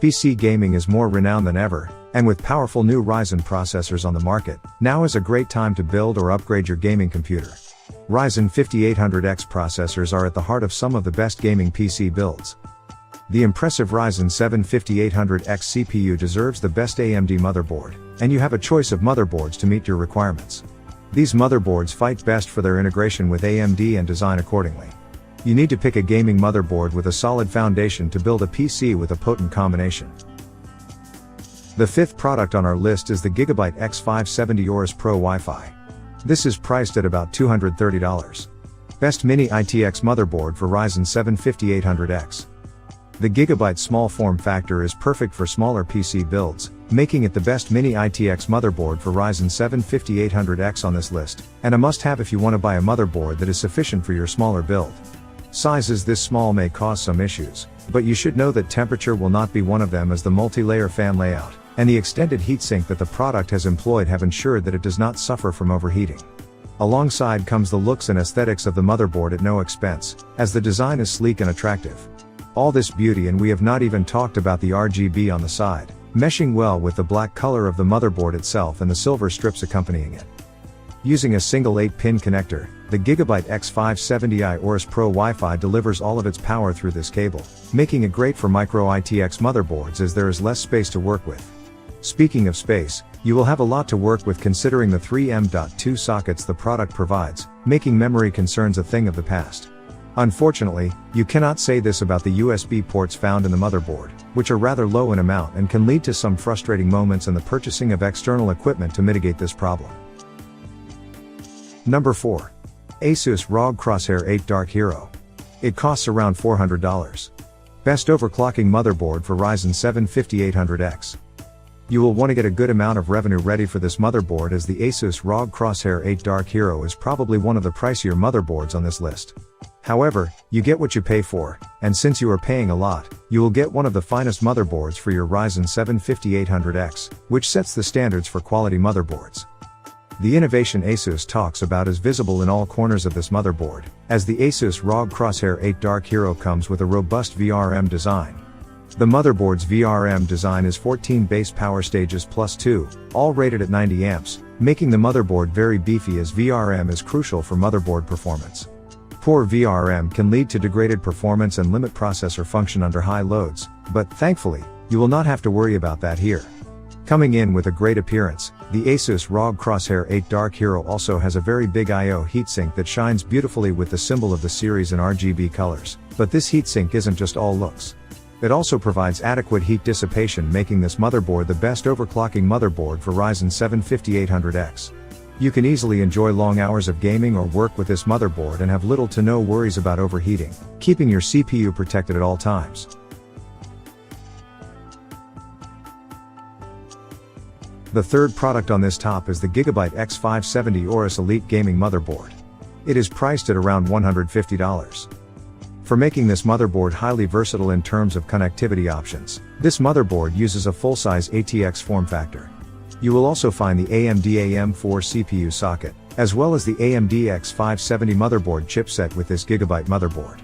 PC gaming is more renowned than ever, and with powerful new Ryzen processors on the market, now is a great time to build or upgrade your gaming computer. Ryzen 5800X processors are at the heart of some of the best gaming PC builds. The impressive Ryzen 7 5800X CPU deserves the best AMD motherboard, and you have a choice of motherboards to meet your requirements. These motherboards fight best for their integration with AMD and design accordingly. You need to pick a gaming motherboard with a solid foundation to build a PC with a potent combination. The fifth product on our list is the Gigabyte X570 AORUS Pro Wi-Fi. This is priced at about $230. Best Mini ITX motherboard for Ryzen 7 5800X. The Gigabyte small form factor is perfect for smaller PC builds, making it the best Mini ITX motherboard for Ryzen 7 5800X on this list, and a must-have if you want to buy a motherboard that is sufficient for your smaller build. Sizes this small may cause some issues, but you should know that temperature will not be one of them, as the multi-layer fan layout and the extended heatsink that the product has employed have ensured that it does not suffer from overheating. Alongside comes the looks and aesthetics of the motherboard at no expense, as the design is sleek and attractive. All this beauty, and we have not even talked about the RGB on the side, meshing well with the black color of the motherboard itself and the silver strips accompanying it. Using a single 8-pin connector, the Gigabyte X570i AORUS Pro Wi-Fi delivers all of its power through this cable, making it great for micro ITX motherboards as there is less space to work with. Speaking of space, you will have a lot to work with considering the 3 M.2 sockets the product provides, making memory concerns a thing of the past. Unfortunately, you cannot say this about the USB ports found in the motherboard, which are rather low in amount and can lead to some frustrating moments in the purchasing of external equipment to mitigate this problem. Number 4. ASUS ROG Crosshair 8 Dark Hero. It costs around $400. Best overclocking motherboard for Ryzen 7 5800X. You will want to get a good amount of revenue ready for this motherboard, as the ASUS ROG Crosshair 8 Dark Hero is probably one of the pricier motherboards on this list. However, you get what you pay for, and since you are paying a lot, you will get one of the finest motherboards for your Ryzen 7 5800X, which sets the standards for quality motherboards. The innovation ASUS talks about is visible in all corners of this motherboard, as the ASUS ROG Crosshair 8 Dark Hero comes with a robust VRM design. The motherboard's VRM design is 14 base power stages plus 2, all rated at 90 amps, making the motherboard very beefy, as VRM is crucial for motherboard performance. Poor VRM can lead to degraded performance and limit processor function under high loads, but thankfully, you will not have to worry about that here. Coming in with a great appearance, the ASUS ROG Crosshair 8 Dark Hero also has a very big I/O heatsink that shines beautifully with the symbol of the series in RGB colors, but this heatsink isn't just all looks. It also provides adequate heat dissipation, making this motherboard the best overclocking motherboard for Ryzen 7 5800X. You can easily enjoy long hours of gaming or work with this motherboard and have little to no worries about overheating, keeping your CPU protected at all times. The third product on this top is the Gigabyte X570 AORUS Elite Gaming Motherboard. It is priced at around $150. For making this motherboard highly versatile in terms of connectivity options, this motherboard uses a full-size ATX form factor. You will also find the AMD AM4 CPU socket, as well as the AMD X570 motherboard chipset with this Gigabyte motherboard.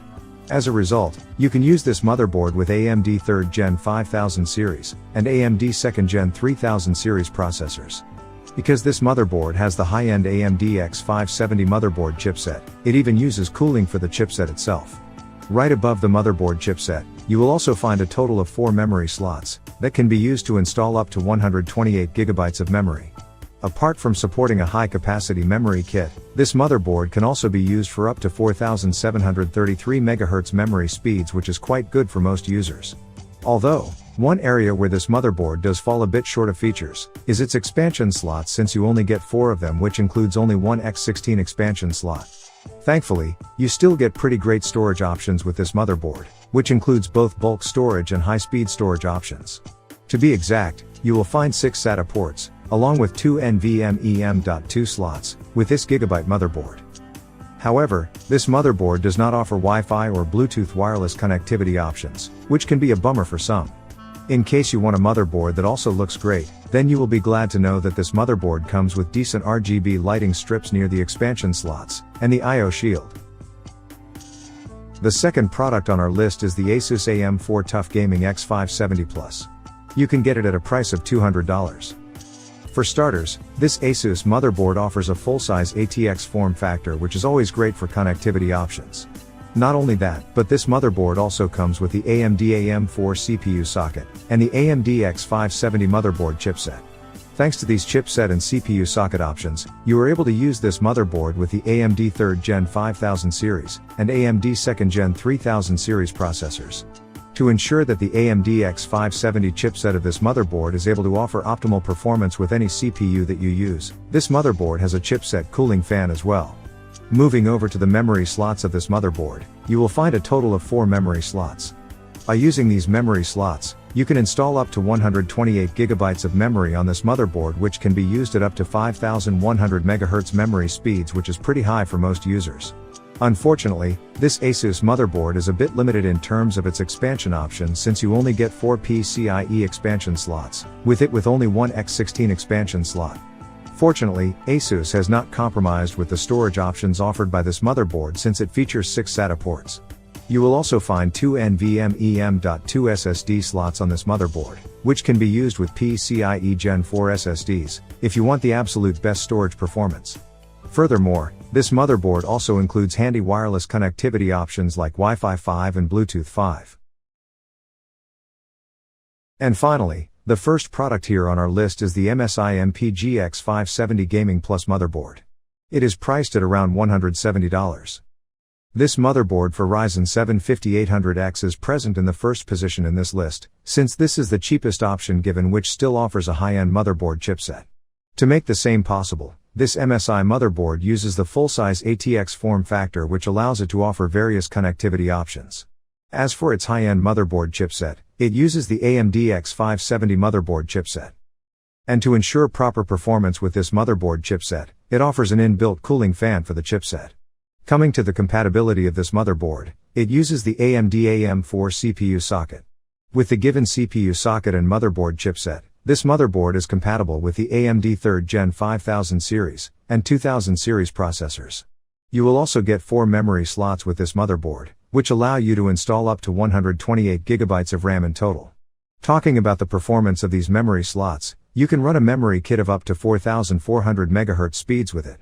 As a result, you can use this motherboard with AMD 3rd Gen 5000 series, and AMD 2nd Gen 3000 series processors. Because this motherboard has the high-end AMD X570 motherboard chipset, it even uses cooling for the chipset itself. Right above the motherboard chipset, you will also find a total of 4 memory slots that can be used to install up to 128 GB of memory. Apart from supporting a high-capacity memory kit, this motherboard can also be used for up to 4733 MHz memory speeds, which is quite good for most users. Although, one area where this motherboard does fall a bit short of features is its expansion slots, since you only get 4 of them, which includes only one X16 expansion slot. Thankfully, you still get pretty great storage options with this motherboard, which includes both bulk storage and high-speed storage options. To be exact, you will find 6 SATA ports, along with 2 NVMe M.2 slots, with this Gigabyte motherboard. However, this motherboard does not offer Wi-Fi or Bluetooth wireless connectivity options, which can be a bummer for some. In case you want a motherboard that also looks great, then you will be glad to know that this motherboard comes with decent RGB lighting strips near the expansion slots, and the I/O shield. The second product on our list is the ASUS AM4 Tough Gaming X570 Plus. You can get it at a price of $200. For starters, this ASUS motherboard offers a full-size ATX form factor, which is always great for connectivity options. Not only that, but this motherboard also comes with the AMD AM4 CPU socket, and the AMD X570 motherboard chipset. Thanks to these chipset and CPU socket options, you are able to use this motherboard with the AMD 3rd Gen 5000 series, and AMD 2nd Gen 3000 series processors. To ensure that the AMD X570 chipset of this motherboard is able to offer optimal performance with any CPU that you use, this motherboard has a chipset cooling fan as well. Moving over to the memory slots of this motherboard, you will find a total of 4 memory slots. By using these memory slots, you can install up to 128 GB of memory on this motherboard, which can be used at up to 5100 MHz memory speeds, which is pretty high for most users. Unfortunately, this ASUS motherboard is a bit limited in terms of its expansion options, since you only get 4 PCIe expansion slots, with only one X16 expansion slot. Fortunately, ASUS has not compromised with the storage options offered by this motherboard, since it features 6 SATA ports. You will also find 2 NVMe M.2 SSD slots on this motherboard, which can be used with PCIe Gen 4 SSDs, if you want the absolute best storage performance. Furthermore, this motherboard also includes handy wireless connectivity options like Wi-Fi 5 and Bluetooth 5. And finally, the first product here on our list is the MSI MPG X570 Gaming Plus motherboard. It is priced at around $170. This motherboard for Ryzen 7 5800X is present in the first position in this list, since this is the cheapest option given, which still offers a high-end motherboard chipset. To make the same possible, this MSI motherboard uses the full-size ATX form factor, which allows it to offer various connectivity options. As for its high-end motherboard chipset, it uses the AMD X570 motherboard chipset. And to ensure proper performance with this motherboard chipset, it offers an inbuilt cooling fan for the chipset. Coming to the compatibility of this motherboard, it uses the AMD AM4 CPU socket. With the given CPU socket and motherboard chipset, this motherboard is compatible with the AMD 3rd Gen 5000 series, and 2000 series processors. You will also get 4 memory slots with this motherboard, which allow you to install up to 128 GB of RAM in total. Talking about the performance of these memory slots, you can run a memory kit of up to 4400 MHz speeds with it.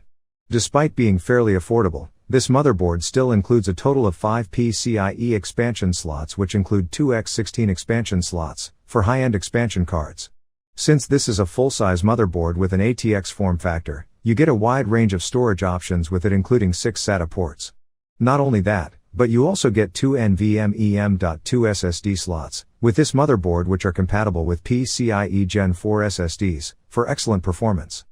Despite being fairly affordable, this motherboard still includes a total of 5 PCIe expansion slots, which include 2 X16 expansion slots, for high-end expansion cards. Since this is a full-size motherboard with an ATX form factor, you get a wide range of storage options with it, including 6 SATA ports. Not only that, but you also get 2 NVMe M.2 SSD slots, with this motherboard, which are compatible with PCIe Gen 4 SSDs, for excellent performance.